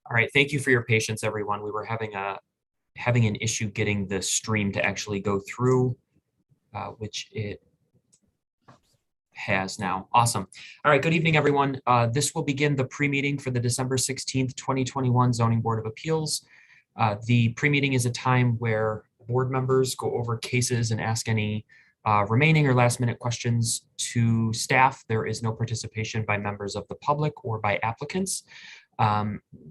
All right, thank you for your patience, everyone. We were having an issue getting the stream to actually go through, which it has now. Awesome. All right, good evening, everyone. This will begin the pre-meeting for the December 16th, 2021 Zoning Board of Appeals. The pre-meeting is a time where board members go over cases and ask any remaining or last minute questions to staff. There is no participation by members of the public or by applicants.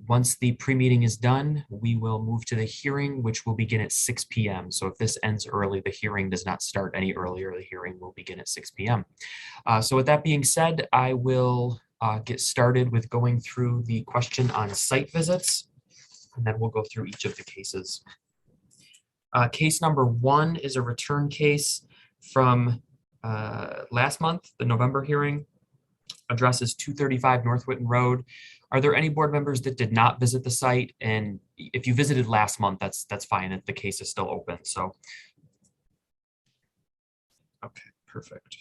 Once the pre-meeting is done, we will move to the hearing, which will begin at 6 p.m. So if this ends early, the hearing does not start any earlier. The hearing will begin at 6 p.m. So with that being said, I will get started with going through the question on site visits, and then we'll go through each of the cases. Case number 1 is a return case from last month, the November hearing. Address is 235 North Whitten Road. Are there any board members that did not visit the site? And if you visited last month, that's fine. The case is still open. So, okay, perfect.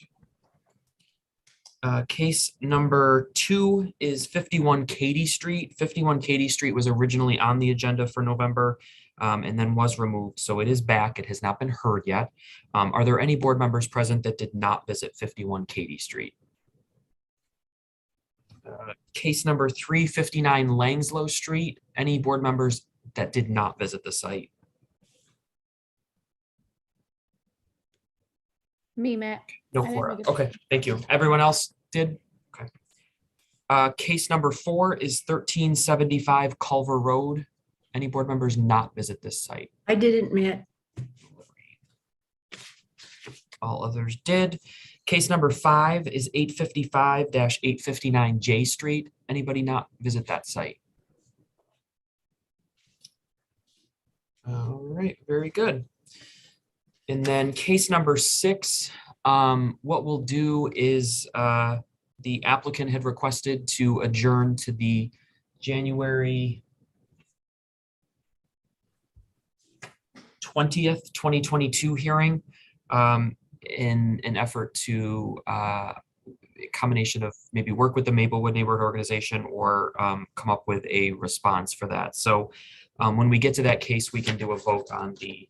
Case number 2 is 51 Katy Street. 51 Katy Street was originally on the agenda for November and then was removed. So it is back. It has not been heard yet. Are there any board members present that did not visit 51 Katy Street? Case number 359 Langslow Street. Any board members that did not visit the site? Me, Matt. No, Cora. Okay, thank you. Everyone else did? Okay. Case number 4 is 1375 Culver Road. Any board members not visit this site? I didn't, Matt. All others did. Case number 5 is 855-859 J Street. Anybody not visit that site? All right, very good. And then case number 6, what we'll do is the applicant had requested to adjourn to the January 20th, 2022 hearing. In an effort to a combination of maybe work with the Maplewood Neighborhood Organization or come up with a response for that. So when we get to that case, we can do a vote on the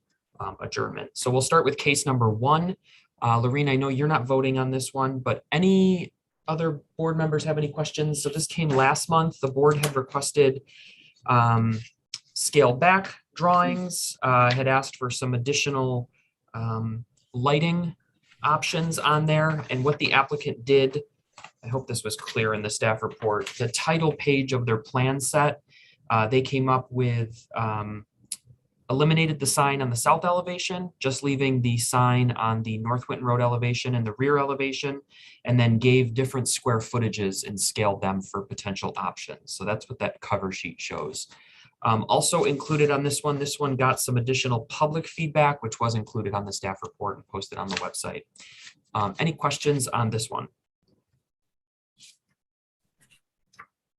adjournment. So we'll start with case number 1. Lorene, I know you're not voting on this one, but any other board members have any questions? So this came last month. The board had requested scaled back drawings, had asked for some additional lighting options on there. And what the applicant did, I hope this was clear in the staff report, the title page of their plan set, they came up with eliminated the sign on the south elevation, just leaving the sign on the North Whitten Road elevation and the rear elevation, and then gave different square footages and scaled them for potential options. So that's what that cover sheet shows. Also included on this one got some additional public feedback, which was included on the staff report and posted on the website. Any questions on this one?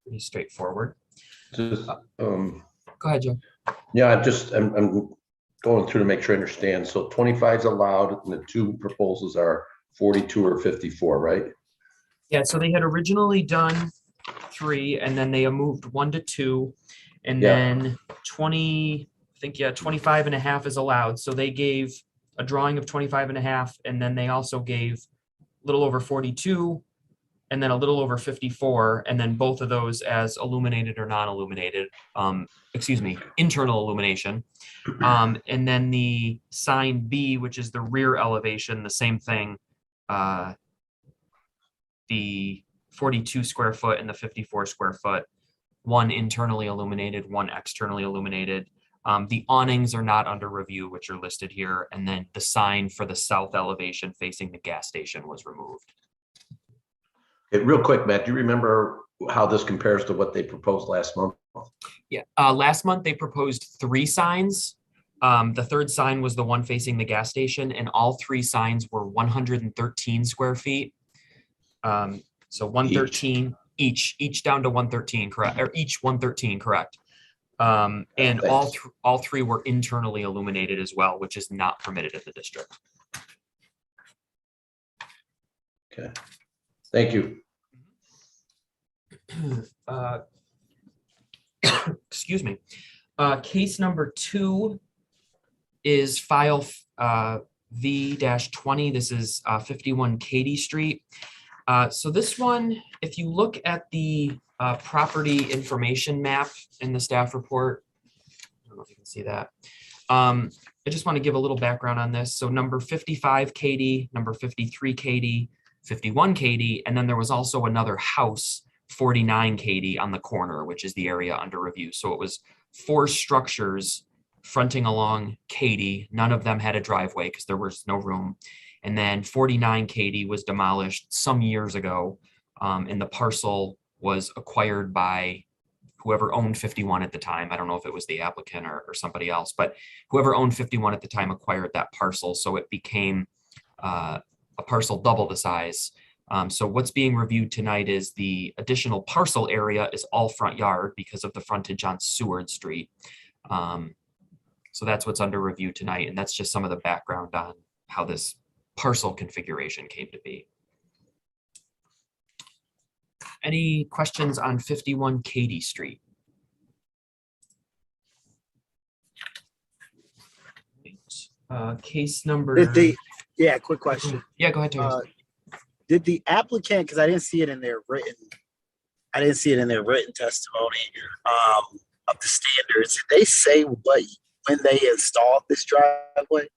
Pretty straightforward. Just, Go ahead, Joe. yeah, I'm going through to make sure I understand. So 25 is allowed and the 2 proposals are 42 or 54, right? Yeah, so they had originally done 3 and then they moved 1 to 2. And then 20, I think, 25 and a half is allowed. So they gave a drawing of 25 and a half, and then they also gave a little over 42 and then a little over 54. And then both of those as illuminated or non-illuminated, internal illumination. And then the sign B, which is the rear elevation, the same thing, the 42 square foot and the 54 square foot. 1 internally illuminated, 1 externally illuminated. The awnings are not under review, which are listed here. And then the sign for the south elevation facing the gas station was removed. Okay, real quick, Matt, do you remember how this compares to what they proposed last month? Yeah, last month they proposed 3 signs. The third sign was the one facing the gas station, and all 3 signs were 113 square feet. So 113. Each down to 113, correct? Or each 113, correct? And all 3 were internally illuminated as well, which is not permitted in the district. Okay, thank you. excuse me. Case number 2 is file V-20. This is 51 Katy Street. So this one, if you look at the property information map in the staff report, I don't know if you can see that. I just want to give a little background on this. So number 55 Katy, number 53 Katy, 51 Katy, and then there was also another house, 49 Katy, on the corner, which is the area under review. So it was 4 structures fronting along Katy. None of them had a driveway because there was no room. And then 49 Katy was demolished some years ago, and the parcel was acquired by whoever owned 51 at the time. I don't know if it was the applicant or somebody else, but whoever owned 51 at the time acquired that parcel. So it became a parcel double the size. So what's being reviewed tonight is the additional parcel area is all front yard because of the frontage on Seward Street. So that's what's under review tonight. And that's just some of the background on how this parcel configuration came to be. Any questions on 51 Katy Street? Case number. Yeah, quick question. Yeah, go ahead, Terry. Did the applicant, because I didn't see it in their written testimony of the standards, did they say when they installed this driveway?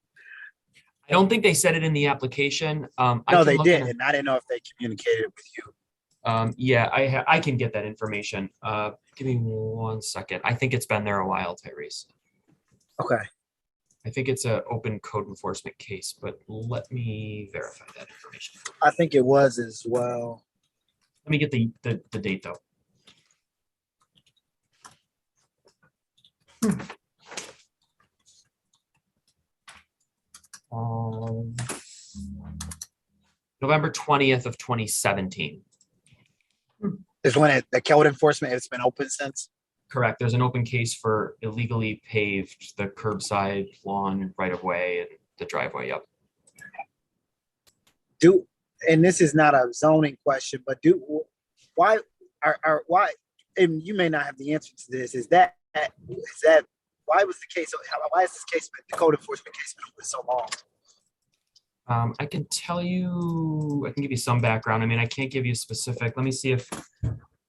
I don't think they said it in the application. No, they did, and I didn't know if they communicated it with you. Yeah, I can get that information. Give me 1 second. I think it's been there a while, Tyrese. Okay. I think it's an open code enforcement case, but let me verify that information. I think it was as well. Let me get the date though. November 20th of 2017. Is when the code enforcement, it's been open since? Correct. There's an open case for illegally paved the curbside lawn right of way and the driveway. Yep. And this is not a zoning question, but why, and you may not have the answer to this, why was the case, why is this case, the code enforcement case been open so long? I can tell you, I can give you some background. I mean, I can't give you specific. Let me see if.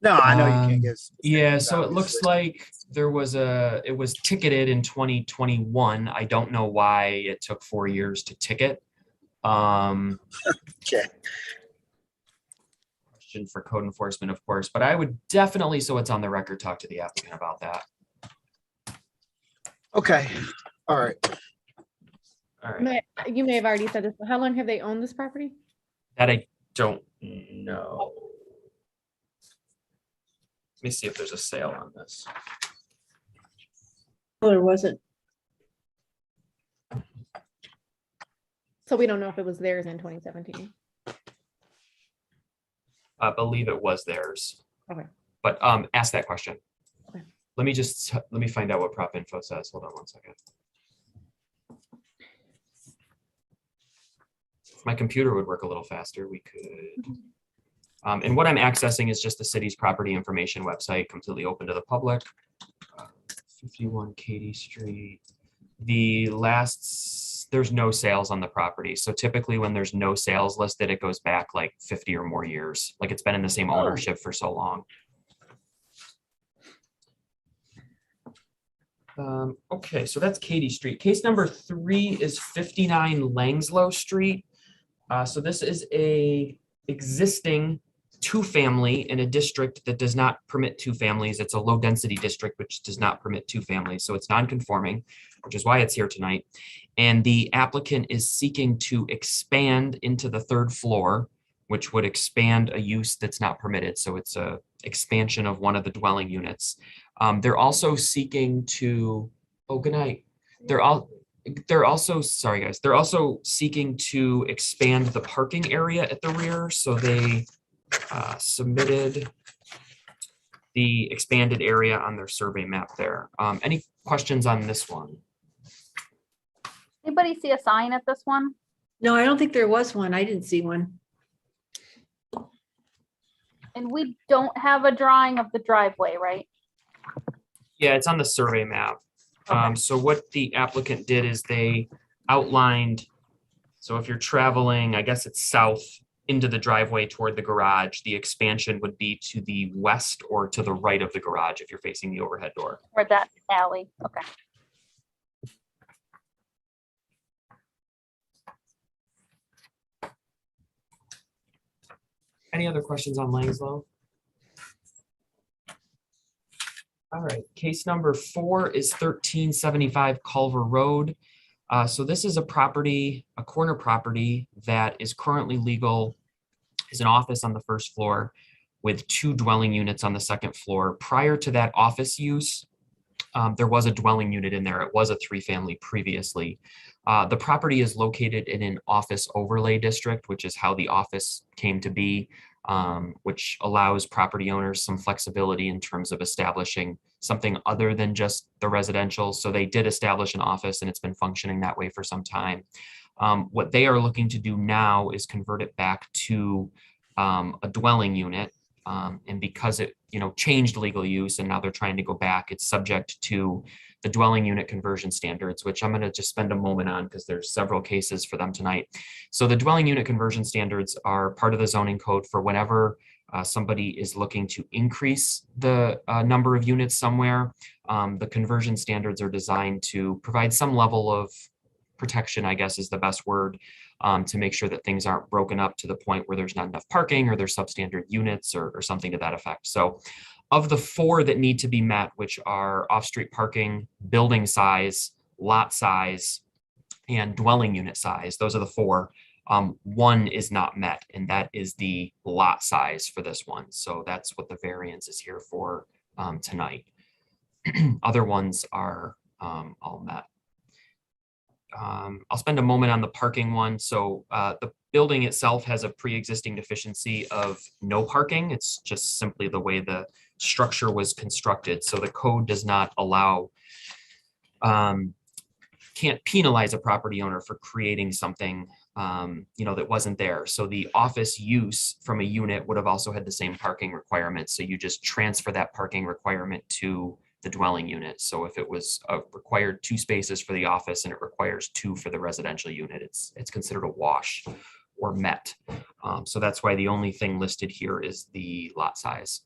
No, I know you can't give specific. Yeah, so it looks like it was ticketed in 2021. I don't know why it took 4 years to ticket. Okay. Question for code enforcement, of course, but I would definitely, so it's on the record, talk to the applicant about that. Okay. All right. All right. You may have already said this, but how long have they owned this property? That I don't know. Let me see if there's a sale on this. Well, there wasn't. So we don't know if it was theirs in 2017. I believe it was theirs. Okay. But ask that question. Okay. Let me find out what prop info says. Hold on 1 second. If my computer would work a little faster, we could. And what I'm accessing is just the city's property information website, completely open to the public. 51 Katy Street. There's no sales on the property. So typically when there's no sales listed, it goes back like 50 or more years. Like it's been in the same ownership for so long. Okay, so that's Katy Street. Case number 3 is 59 Langslow Street. So this is a existing 2-family in a district that does not permit 2 families. It's a low density district, which does not permit 2 families. So it's non-conforming, which is why it's here tonight. And the applicant is seeking to expand into the 3rd floor, which would expand a use that's not permitted. So it's a expansion of one of the dwelling units. They're also seeking to, oh, good night. They're also, sorry guys, they're also seeking to expand the parking area at the rear. So they submitted the expanded area on their survey map there. Any questions on this one? Anybody see a sign at this one? No, I don't think there was one. I didn't see one. And we don't have a drawing of the driveway, right? Yeah, it's on the survey map. Okay. So what the applicant did is they outlined, so if you're traveling, I guess it's south into the driveway toward the garage, the expansion would be to the west or to the right of the garage if you're facing the overhead door. Or that alley, okay. Any other questions on Langslow? All right, case number 4 is 1375 Culver Road. So this is a property, a corner property that is currently legal, is an office on the first floor with 2 dwelling units on the second floor. Prior to that office use, there was a dwelling unit in there. It was a 3-family previously. The property is located in an office overlay district, which is how the office came to be, which allows property owners some flexibility in terms of establishing something other than just the residential. So they did establish an office and it's been functioning that way for some time. What they are looking to do now is convert it back to a dwelling unit. And because it, changed legal use and now they're trying to go back, it's subject to the dwelling unit conversion standards, which I'm going to just spend a moment on because there's several cases for them tonight. So the dwelling unit conversion standards are part of the zoning code for whenever somebody is looking to increase the number of units somewhere. The conversion standards are designed to provide some level of protection, I guess is the best word, to make sure that things aren't broken up to the point where there's not enough parking or there's substandard units or something to that effect. So of the 4 that need to be met, which are off-street parking, building size, lot size, and dwelling unit size, those are the 4. 1 is not met, and that is the lot size for this one. So that's what the variance is here for tonight. Other ones are all met. I'll spend a moment on the parking one. So the building itself has a pre-existing deficiency of no parking. It's just simply the way the structure was constructed. So the code does not allow, can't penalize a property owner for creating something that wasn't there. So the office use from a unit would have also had the same parking requirements. So you just transfer that parking requirement to the dwelling unit. So if it was required 2 spaces for the office and it requires 2 for the residential unit, it's considered a wash or met. So that's why the only thing listed here is the lot size.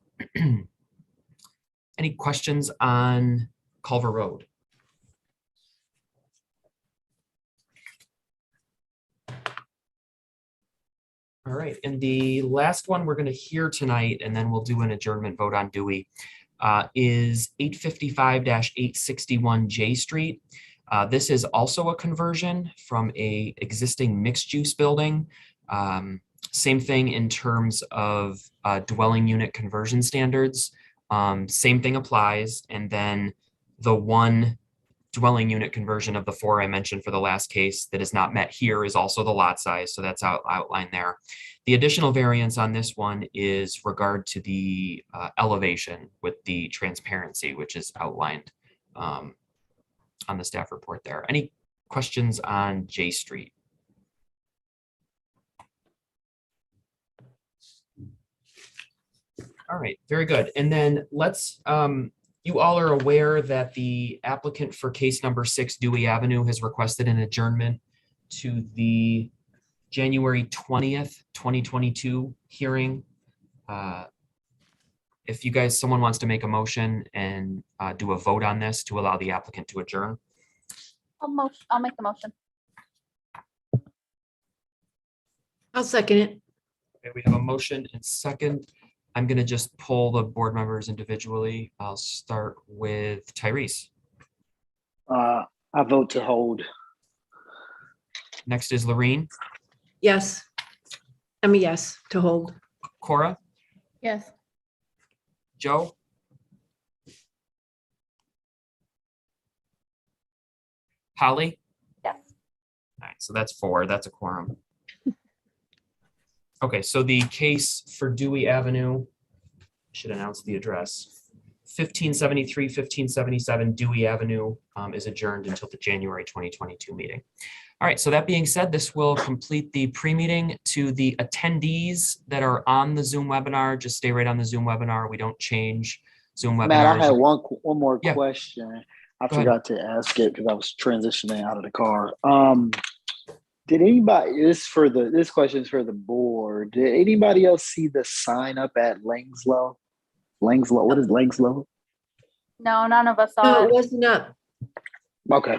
Any questions on Culver Road? All right, and the last one we're going to hear tonight, and then we'll do an adjournment vote on Dewey, is 855-861 J Street. This is also a conversion from a existing mixed-use building. Same thing in terms of dwelling unit conversion standards. Same thing applies, and then the 1 dwelling unit conversion of the 4 I mentioned for the last case that is not met here is also the lot size. So that's outlined there. The additional variance on this one is regard to the elevation with the transparency, which is outlined on the staff report there. Any questions on J Street? All right, very good. And then let's, you all are aware that the applicant for case number 6, Dewey Avenue, has requested an adjournment to the January 20th, 2022 hearing. If you guys, someone wants to make a motion and do a vote on this to allow the applicant to adjourn. I'll make the motion. I'll second it. Okay, we have a motion and second. I'm going to just poll the board members individually. I'll start with Tyrese. I vote to hold. Next is Lorene. Yes. I'm a yes to hold. Cora, Yes. Joe, Holly. Yes. All right, so that's 4. That's a quorum. Okay, so the case for Dewey Avenue, should announce the address. 1573, 1577 Dewey Avenue is adjourned until the January 2022 meeting. All right, so that being said, this will complete the pre-meeting. To the attendees that are on the Zoom webinar, just stay right on the Zoom webinar. We don't change Zoom Matt, I had webinars. one more Yeah. question. I Go ahead. forgot to ask it because I was transitioning out of the car. Did anybody, this question is for the board. Did anybody else see the sign up at Langslow? Langslow, what is Langslow? No, none of us saw No, it it. wasn't up. Okay.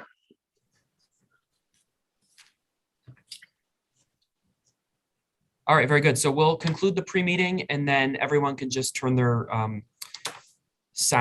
All right, very good. So we'll conclude the pre-meeting and then everyone can just turn their